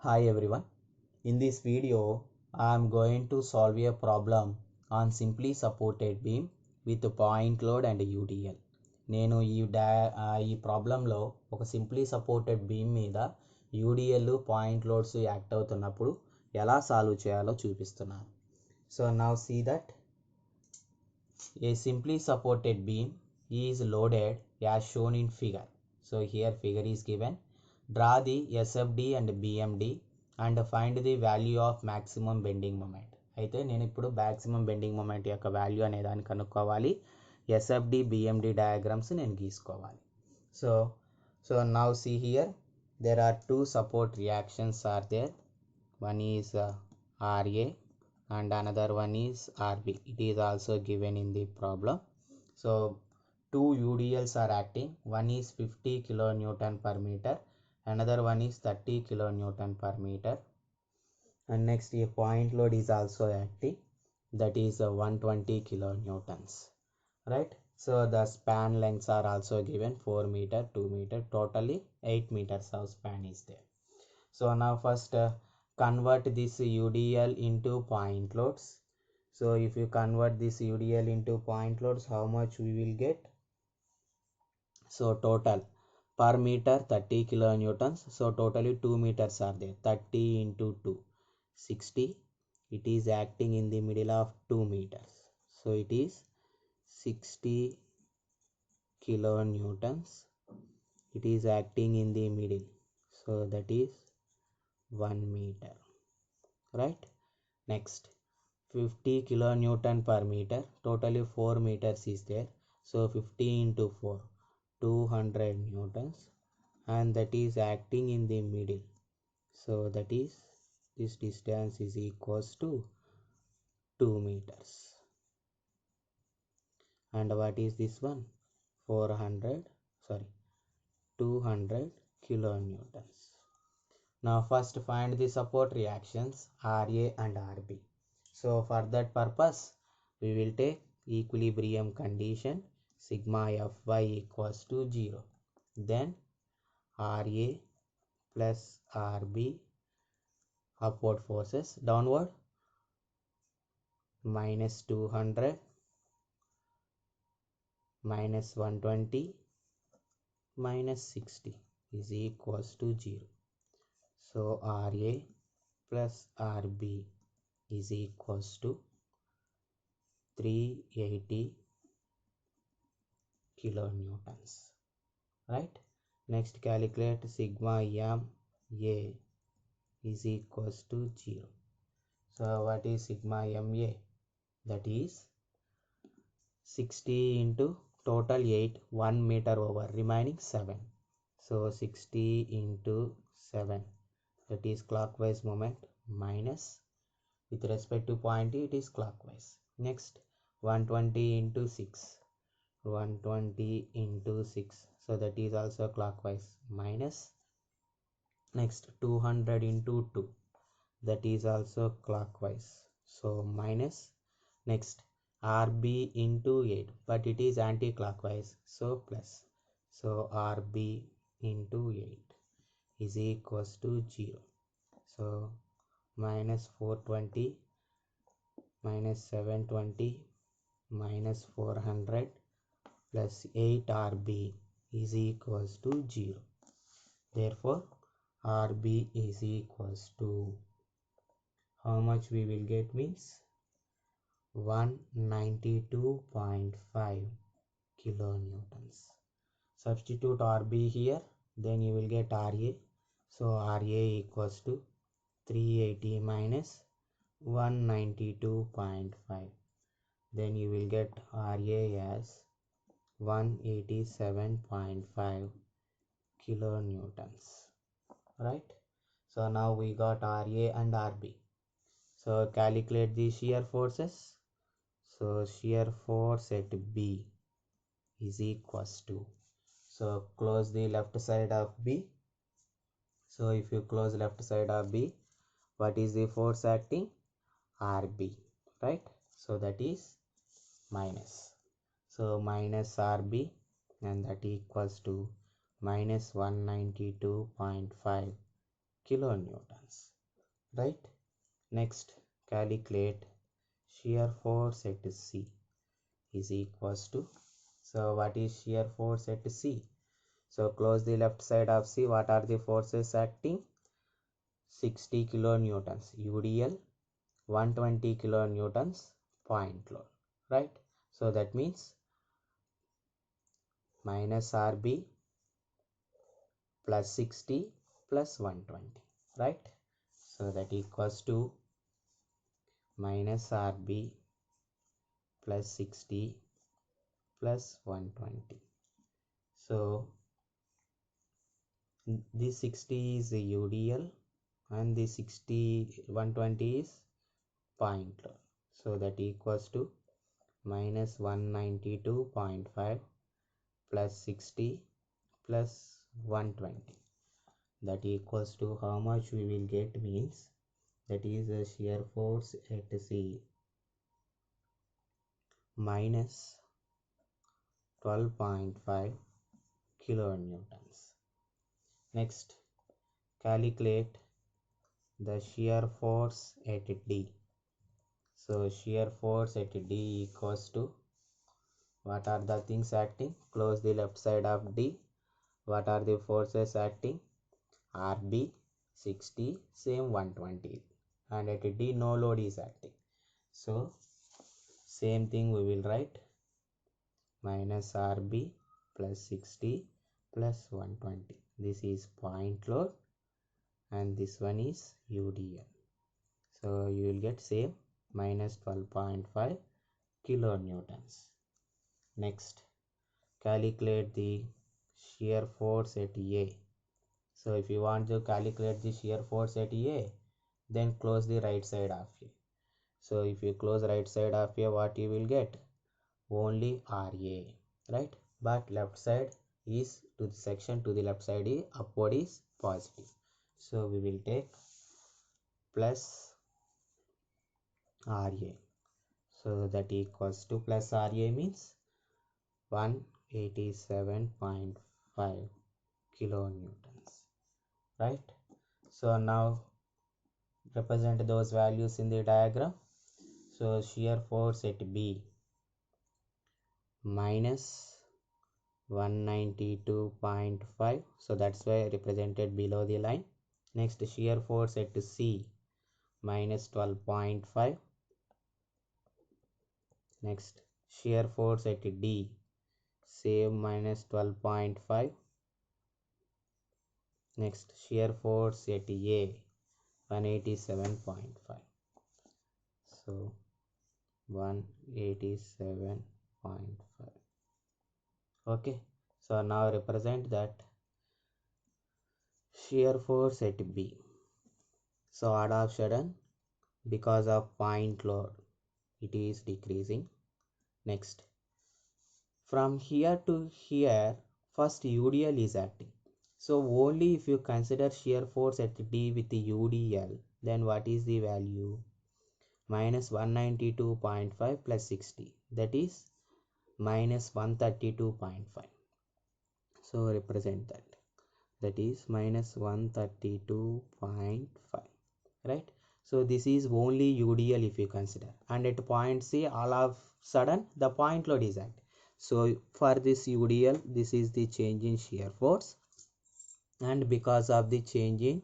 Hi everyone. In this video, I am going to solve a problem on simply supported beam with point load and UDL. నేను ఈ ప్రాబ్లంలో ఒక simply supported beam మీద UDL point loads act అవుతున్నప్పుడు ఎలా solve చేయాలో చూపిస్తున్నాను. So now see that a simply supported beam is loaded as shown in figure. So here figure is given. Draw the SFD and BMD and find the value of maximum bending moment. అయితే నేను ఇప్పుడు maximum bending moment యొక్క value అనే దాన్ని కనుక్కోవాలి. SFD BMD diagrams నేను గీసుకోవాలి. So now see here there are two support reactions are there. One is RA and another one is RB. It is also given in the problem. So two UDLs are acting. One is 50 kilonewton per meter, another one is 30 kilonewton per meter, and next a point load is also acting, that is 120 kilonewtons, right? So the span lengths are also given 4 meter, 2 meter, totally 8 meters of span is there. So now first convert this UDL into point loads. So if you convert this UDL into point loads, how much we will get? So total per meter 30 kilonewtons. So totally 2 meters are there. 30 into 2, 60. It is acting in the middle of 2 meters. So it is 60 kilonewtons. It is acting in the middle. So that is 1 meter. Right? Next 50 kilonewton per meter, totally 4 meters is there. So 50 into 4, 200 newtons, and that is acting in the middle. So that is this distance is equals to 2 meters. And what is this one? 200 kilonewtons. Now first find the support reactions RA and RB. So for that purpose we will take equilibrium condition sigma Fy equals to 0. Then RA plus RB upward forces downward minus 200 minus 120 minus 60 is equals to 0. So RA plus RB is equals to 380 kilonewtons, right? Next calculate sigma m a is equals to 0. So what is sigma ma? That is 60 into total 8, 1 meter over, remaining 7. So 60 into 7, that is clockwise moment, minus with respect to point it is clockwise. Next 120 into 6, 120 into 6, so that is also clockwise, minus. Next 200 into 2, that is also clockwise, so minus. Next RB into 8, but it is anti-clockwise, so plus. So RB into 8 is equals to 0. So minus 420 minus 720 minus 400 plus 8 RB is equals to 0. Therefore RB is equals to, how much we will get means 192.5 kilonewtons. Substitute RB here, then you will get RA. So RA equals to 380 minus 192.5. Then you will get RA as 187.5 kilonewtons, right? So now we got RA and RB. So calculate the shear forces. So shear force at B is equals to, so close the left side of B. So if you close left side of B, what is the force acting? RB, right? So that is minus. So minus RB, and that equals to minus 192.5 kilonewtons, right? Next, calculate shear force at C is equals to, so what is shear force at C? So close the left side of C. What are the forces acting? 60 kilonewtons UDL, 120 kilonewtons point load, right? So that means minus RB plus 60 plus 120, right? So that equals to minus RB plus 60 plus 120. So this 60 is the UDL and the 120 is point load. So that equals to minus 192.5 plus 60 plus 120. That equals to how much we will get means, that is a shear force at C minus 12.5 kilonewtons. Next, calculate the shear force at D. So shear force at D equals to, what are the things acting? Close the left side of D. What are the forces acting? RB 60, same 120, and at D no load is acting. So same thing we will write, minus RB plus 60 plus 120. This is point load and this one is UDL. So you will get same minus 12.5 kilonewtons. Next, calculate the shear force at A. So if you want to calculate the shear force at A, then close the right side of A. So if you close right side of A, what you will get? Only RA, right? But left side is, to the section to the left side is upward is positive. So we will take plus RA. So that equals to, plus RA means 187.5 kilonewtons, right? So now represent those values in the diagram. So shear force at B minus 192.5, so that's why represented below the line. Next, shear force at C minus 12.5. Next, shear force at D, same minus 12.5. Next, shear force at A 187.5. So 187.5. Okay, so now represent that shear force at B. So all of a sudden, because of point load, it is decreasing. Next, from here to here, first UDL is acting. So only if you consider shear force at D with the UDL, then what is the value? Minus 192.5 plus 60, that is minus 132.5. So represent that. That is minus 132.5, right? So this is only UDL if you consider, and at point C all of sudden the point load is acting. So for this UDL, this is the change in shear force, and because of the change in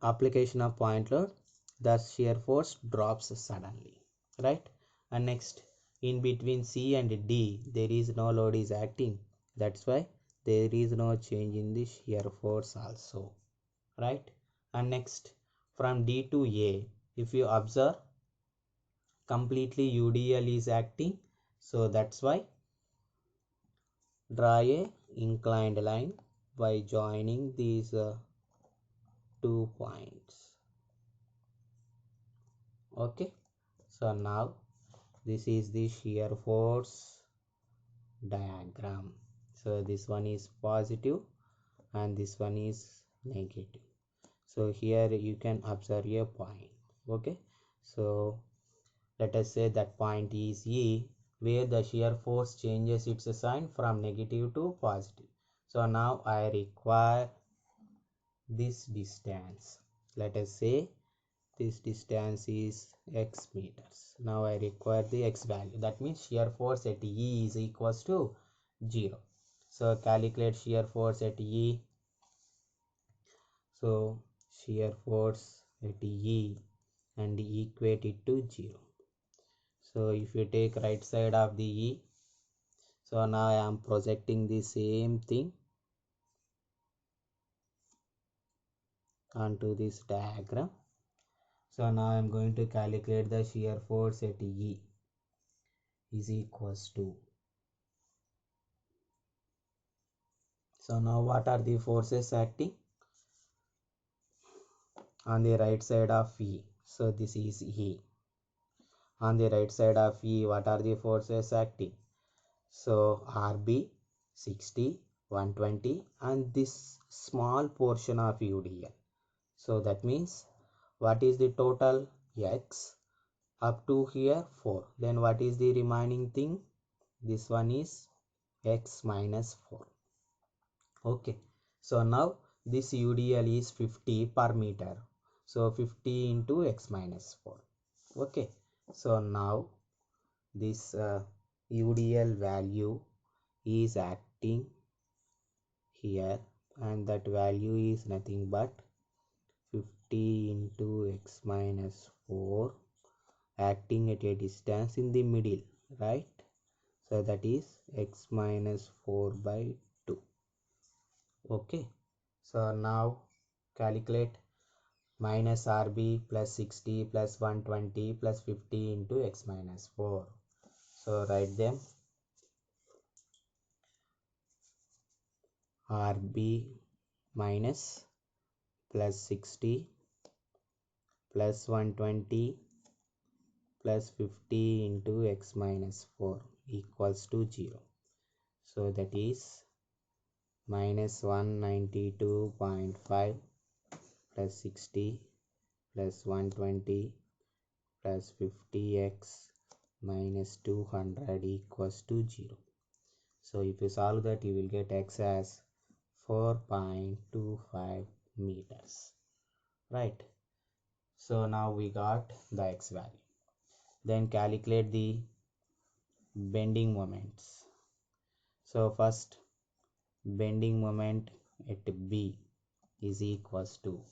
application of point load, the shear force drops suddenly, right? And next, in between C and D there is no load is acting, that's why there is no change in the shear force also, right? And next, from D to A, if you observe, completely UDL is acting, so that's why draw a inclined line by joining these 2 points. Okay, so now this is the shear force diagram. So this one is positive and this one is negative. So here you can observe a point. Okay, so let us say that point is E, where the shear force changes its sign from negative to positive. So now I require this distance. Let us say this distance is x meters. Now I require the x value. That means shear force at E is equals to 0. So calculate shear force at E. So shear force at E and equate it to 0. So if you take right side of the E, so now I am projecting the same thing onto this diagram. So now I am going to calculate the shear force at E is equals to. So now what are the forces acting on the right side of E? So this is E. On the right side of E, what are the forces acting? So RB 60, 120 and this small portion of UDL. So that means what is the total? X up to here 4. Then what is the remaining thing? This one is x minus 4. Okay. So now this UDL is 50 per meter. So 50 into x minus 4. Okay. So now this UDL value is acting here and that value is nothing but 50 into x minus 4 acting at a distance in the middle, right? So that is x minus 4 by 2. Okay. So now calculate minus RB plus 60 plus 120 plus 50 into x minus 4. So write them. RB minus plus 60 plus 120 plus 50 into x minus 4 equals to 0. So that is minus 192.5 plus 60 plus 120 plus 50x minus 200 equals to 0. So if you solve that, you will get x as 4.25 meters. Right. So now we got the x value. Then calculate the bending moments. So first bending moment at B is equals to.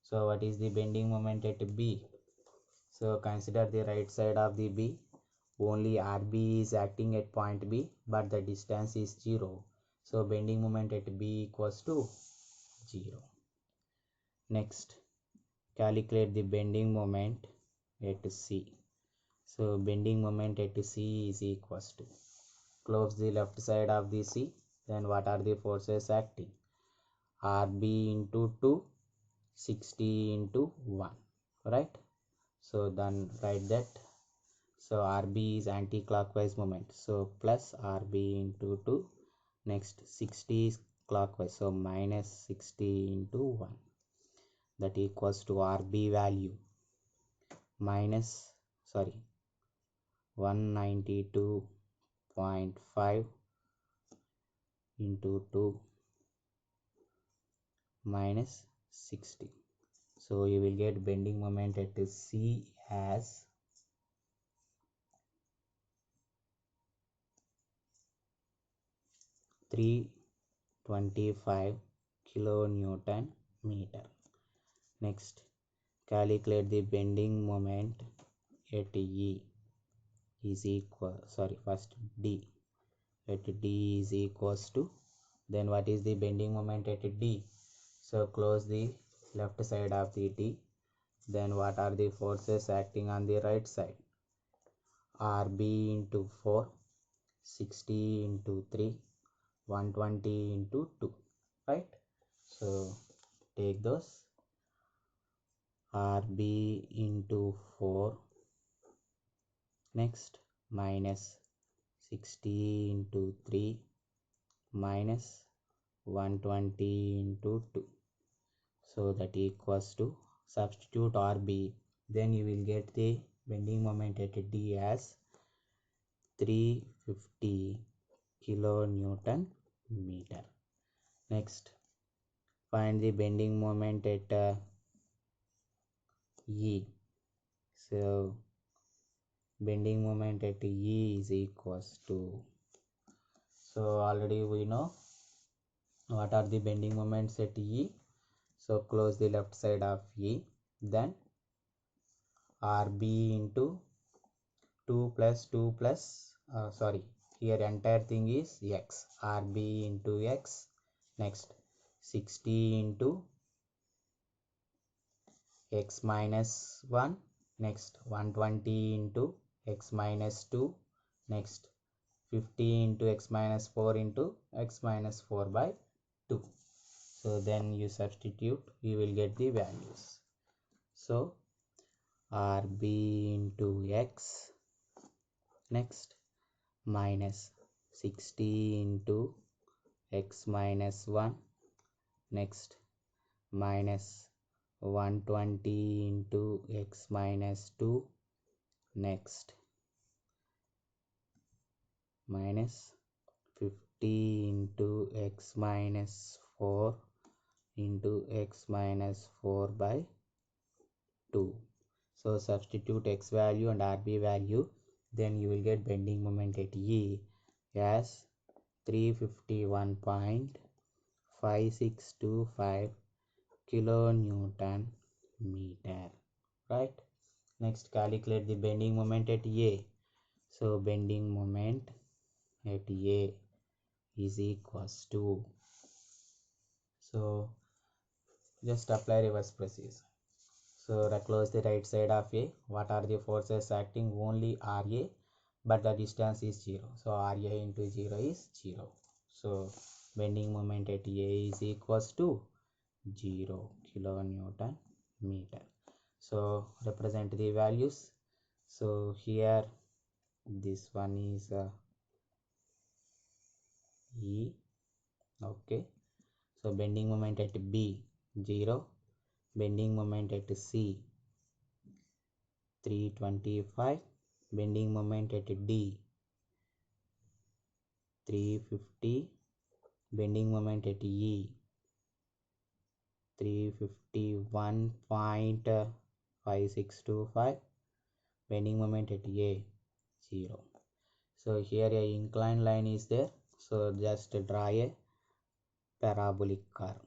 So what is the bending moment at B? So consider the right side of the B. Only RB is acting at point B, but the distance is 0. So bending moment at B equals to 0. Next, calculate the bending moment at C. So bending moment at C is equals to. Close the left side of the C. Then what are the forces acting? RB into 2, 60 into 1. Right? So then write that. So RB is anti-clockwise moment. So plus RB into 2. Next 60 is clockwise. So minus 60 into 1. That equals to RB value minus 192.5 into 2 minus 60. So you will get bending moment at C as 325 kilonewton meter. Next, calculate the bending moment at E is equal, first D. At D is equals to, then what is the bending moment at D? So close the left side of the D. Then what are the forces acting on the right side? RB into 4, 60 into 3, 120 into 2, right? So take those. RB into 4, next minus 60 into 3 minus 120 into 2. So that equals to, substitute RB, then you will get the bending moment at D as 350 kilonewton meter. Next, Find the bending moment at E. So bending moment at E is equals to, so already we know what are the bending moments at E. So close the left side of E, then RB into 2 plus 2 plus, sorry, here entire thing is X, RB into X, next 60 into X minus 1, next 120 into X minus 2, next 50 into X minus 4 into X minus 4 by 2. So then you substitute, you will get the values. So RB into X, next minus 60 into X minus 1, next minus 120 into X minus 2, next minus 50 into X minus 4 into X minus 4 by 2. So substitute X value and RB value, then you will get bending moment at E as 351.5625 kilonewton meter, right? Next, calculate the bending moment at A. So bending moment at A is equals to, so just apply reverse procedure. So close the right side of A. What are the forces acting? Only RA, but the distance is 0. So RA into 0 is 0. So bending moment at A is equals to 0 kilonewton meter. So represent the values. So here this one is E. Okay. So bending moment at B 0. Bending moment at C 325. Bending moment at D 350. Bending moment at E 351.5625. Bending moment at A 0. So here a inclined line is there. So just draw a parabolic curve.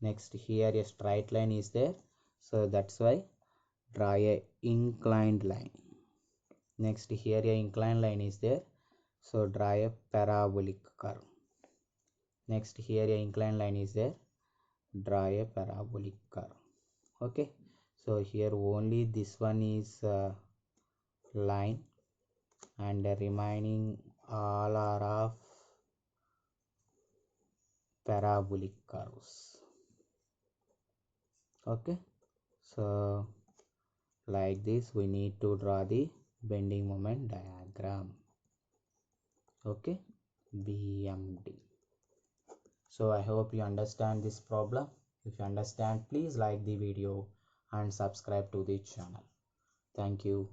Next here a straight line is there. So that's why draw a inclined line. Next here a inclined line is there. So draw a parabolic curve. Next here a inclined line is there. Draw a parabolic curve. Okay. So here only this one is line, and the remaining all are of parabolic curves. Okay. So like this we need to draw the bending moment diagram. Okay, BMD. So I hope you understand this problem. If you understand, please like the video and subscribe to the channel. Thank you.